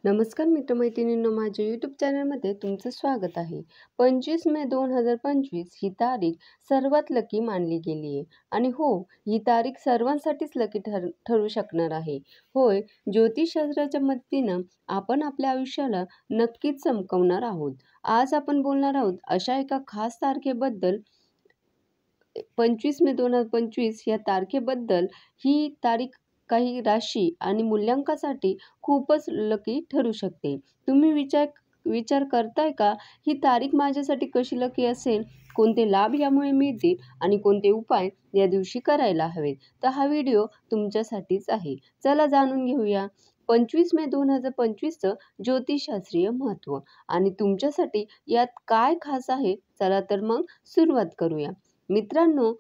नमस्कार मित्रमैत्रिणींनो, माझ्या यूट्यूब चॅनलमध्ये तुमचं स्वागत आहे. 25 मे 2025 ही तारीख सर्वात लकी मानली गेली आहे. आणि हो, ही तारीख सर्वांसाठीच लकी ठरू शकणार आहे. होय, ज्योतिषशास्त्राच्या मदतीनं आपण आपल्या आयुष्याला नक्कीच चमकवणार आहोत. आज आपण बोलणार आहोत अशा एका खास तारखेबद्दल. 25 मे 2025 या तारखेबद्दल. ही तारीख काही राशी आणि मूल्यांकासाठी खूपच लकी ठरू शकते. तुम्ही विचार करताय का, ही तारीख माझ्यासाठी कशी लकी असेल? कोणते लाभ यामुळे मिळतील आणि कोणते उपाय या दिवशी करायला हवेत? तर हा व्हिडिओ तुमच्यासाठीच आहे. चला जाणून घेऊया 25 मे 2025चं ज्योतिषशास्त्रीय महत्त्व आणि तुमच्यासाठी यात काय खास आहे. चला तर मग सुरुवात करूया. मित्रांनो,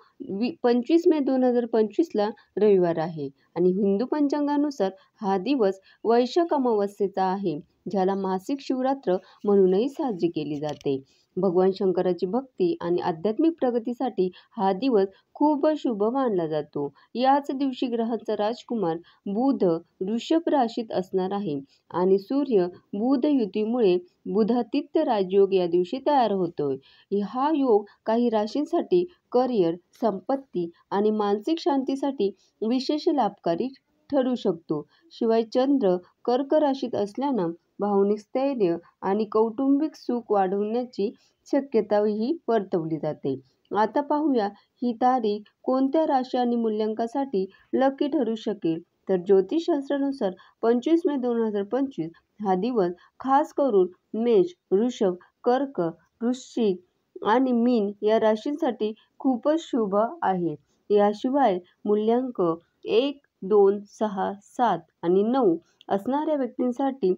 25 मे 2025ला रविवार आहे आणि हिंदू पंचांगानुसार हा दिवस वैशाख अमावस्येचा आहे, ज्याला मासिक शिवरात्र म्हणूनही साजरी केली जाते. भगवान शंकराची भक्ती आणि आध्यात्मिक प्रगतीसाठी हा दिवस खूप शुभ मानला जातो. याच दिवशी ग्रहांचा राजकुमार बुध वृषभ राशीत असणार आहे आणि सूर्य बुध युतीमुळे बुधादित्य राजयोग या दिवशी तयार होतोय. हा योग काही राशींसाठी करिअर, संपत्ती आणि मानसिक शांतीसाठी विशेष लाभकारी ठरू शकतो. शिवाय चंद्र कर्क राशीत असल्यानं भावनिक स्थैर्य आणि कौटुंबिक सुख वाढवण्याची शक्यताही वर्तवली जाते. आता पाहूया ही तारीख कोणत्या राशी आणि मूल्यांकासाठी लकी ठरू शकेल. तर ज्योतिषशास्त्रानुसार 25 मे 2025 हा दिवस खास करून मेष, वृषभ, कर्क, वृश्चिक आणि मीन या राशींसाठी खूपच शुभ आहे. याशिवाय मूल्यांक 1, 2, 6, 7 आणि 9 असणाऱ्या व्यक्तींसाठी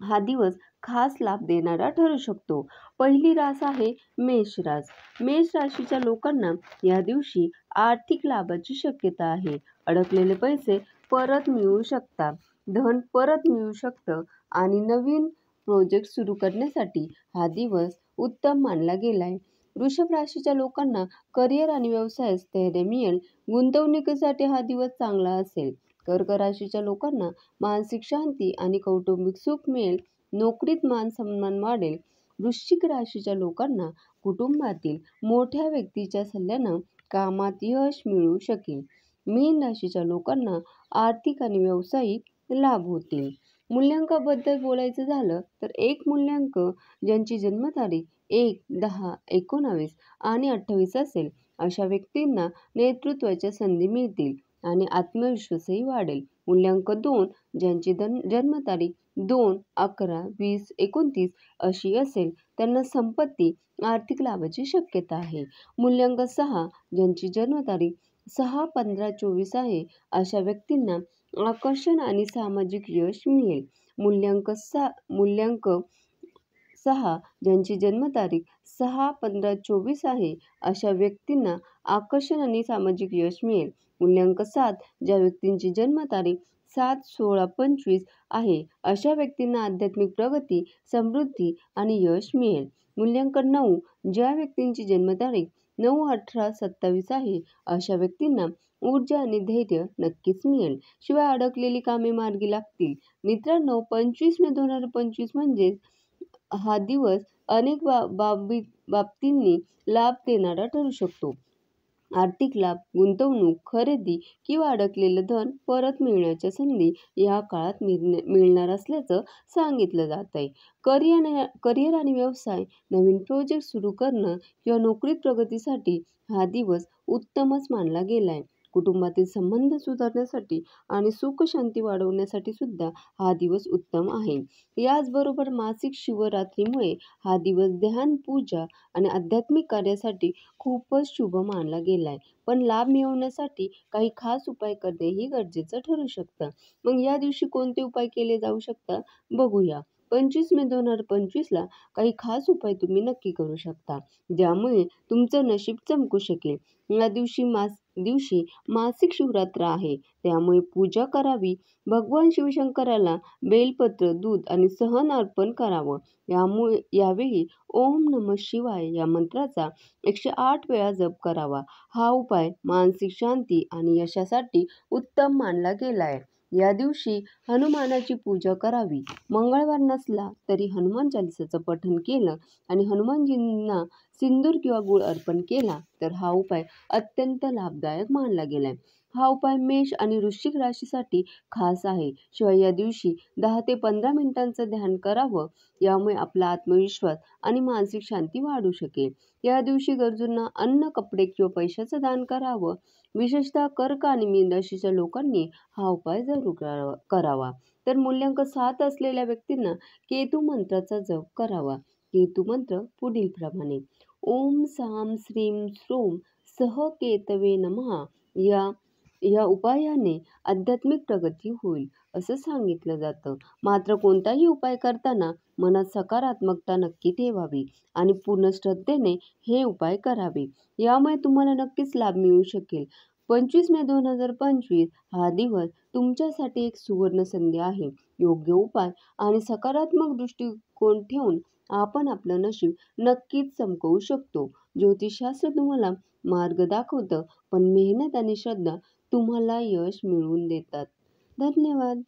हा दिवस खास लाभ देणारा ठरू शकतो. पहिली रास आहे मेष रास. मेष राशीच्या लोकांना या दिवशी आर्थिक लाभाची शक्यता आहे. अडकलेले पैसे परत मिळू शकतात, धन परत मिळू शकतं आणि नवीन प्रोजेक्ट सुरू करण्यासाठी हा दिवस उत्तम मानला गेलाय. वृषभ राशीच्या लोकांना करिअर आणि व्यवसायात स्थैर्य मिळेल. गुंतवणुकीसाठी हा दिवस चांगला असेल. कर्क राशीच्या लोकांना मानसिक शांती आणि कौटुंबिक सुख मिळेल. नोकरीत मान सन्मान वाढेल. वृश्चिक राशीच्या लोकांना कुटुंबातील मोठ्या व्यक्तीच्या सल्ल्यानं कामात यश मिळू शकेल. मीन राशीच्या लोकांना आर्थिक आणि व्यावसायिक लाभ होतील. मूल्यांकाबद्दल बोलायचं झालं तर एक मूल्यांक ज्यांची जन्मतारीख 1, 10, 19 आणि 28 असेल अशा व्यक्तींना नेतृत्वाच्या संधी मिळतील आणि आत्मविश्वासही वाढेल. मूल्यांक 2 ज्यांची जन्मतारीख 2, 11, 20, 29 अशी असेल त्यांना संपत्ती, आर्थिक लाभाची शक्यता आहे. मूल्यांक 6 ज्यांची जन्मतारीख 6, 15, 24 आहे अशा व्यक्तींना आकर्षण आणि सामाजिक यश मिळेल. मूल्यांक 6 ज्यांची जन्मतारीख 6, 15, 24 आहे अशा व्यक्तींना आकर्षण आणि सामाजिक यश मिळेल. मूल्यांक 7 ज्या व्यक्तींची जन्मतारीख 7, 16, 25 आहे अशा व्यक्तींना आध्यात्मिक प्रगती, समृद्धी आणि यश मिळेल. मूल्यांक 9 ज्या व्यक्तींची जन्मतारीख 9, 18, 27 आहे अशा व्यक्तींना ऊर्जा आणि धैर्य नक्कीच मिळेल. शिवाय अडकलेली कामे मार्गी लागतील. मित्रांनो, 25 मे 2025 म्हणजे हा दिवस अनेक बाबतींनी लाभ देणारा ठरू शकतो. आर्थिक लाभ, गुंतवणूक, खरेदी किंवा अडकलेलं धन परत मिळण्याच्या संधी या काळात मिळणार असल्याचं सांगितलं जात आहे. करिअर आणि व्यवसाय, नवीन प्रोजेक्ट सुरू करणं किंवा नोकरीत प्रगतीसाठी हा दिवस उत्तमच मानला गेलाय. कुटुंबातील संबंध सुधारण्यासाठी आणि सुख शांती वाढवण्यासाठी सुद्धा हा दिवस उत्तम आहे. याचबरोबर मासिक शिवरात्रीमुळे हा दिवस ध्यान, पूजा आणि आध्यात्मिक कार्यासाठी खूपच शुभ मानला गेलाय. पण लाभ मिळवण्यासाठी काही खास उपाय करणेही गरजेचं ठरू शकतं. मग या दिवशी कोणते उपाय केले जाऊ शकतात बघूया. 25 मे 2025ला काही खास उपाय तुम्ही नक्की करू शकता, ज्यामुळे तुमचं नशीब चमकू शकेल. या दिवशी मासिक शिवरात्र आहे, त्यामुळे पूजा करावी. भगवान शिवशंकराला बेलपत्र, दूध आणि सहन अर्पण करावं. यावेळी ओम नमः शिवाय या मंत्राचा 108 वेळा जप करावा. हा उपाय मानसिक शांती आणि यशासाठी उत्तम मानला गेलाय. या दिवशी हनुमानाची पूजा करावी. मंगळवार नसला तरी हनुमान चालिसाचं पठण केलं आणि हनुमानजींना सिंदूर किंवा गूळ अर्पण केला तर हा उपाय अत्यंत लाभदायक मानला गेलाय. हा उपाय मेष आणि वृश्चिक राशीसाठी खास आहे. शिवाय या दिवशी 10 ते 15 मिनिटांचं ध्यान करावं. यामुळे आपला आत्मविश्वास आणि मानसिक शांती वाढू शकेल. या दिवशी गरजूंना अन्न, कपडे किंवा पैशाचं दान करावं. विशेषतः कर्क आणि मीन राशीच्या लोकांनी हा उपाय जरूर करावा. तर मूल्यांक 7 असलेल्या व्यक्तींना केतू मंत्राचा जप करावा. केतू मंत्र पुढील प्रमाणे: ओम साम श्रीम श्रोम सह केतवे नमः. या उपायाने आध्यात्मिक प्रगती होईल असं सांगितलं जातं. मात्र कोणताही उपाय करताना मनात सकारात्मकता नक्की ठेवावी आणि पूर्ण श्रद्धेने हे उपाय करावे. यामुळे तुम्हाला नक्कीच लाभ मिळू शकेल. 25 मे 2025 हा दिवस तुमच्यासाठी एक सुवर्ण संधी आहे. योग्य उपाय आणि सकारात्मक दृष्टिकोन ठेवून आपण आपलं नशीब नक्कीच चमकवू शकतो. ज्योतिषशास्त्र तुम्हाला मार्ग दाखवतं, पण मेहनत आणि श्रद्धा तुम्हाला यश मिळवून देतात. धन्यवाद.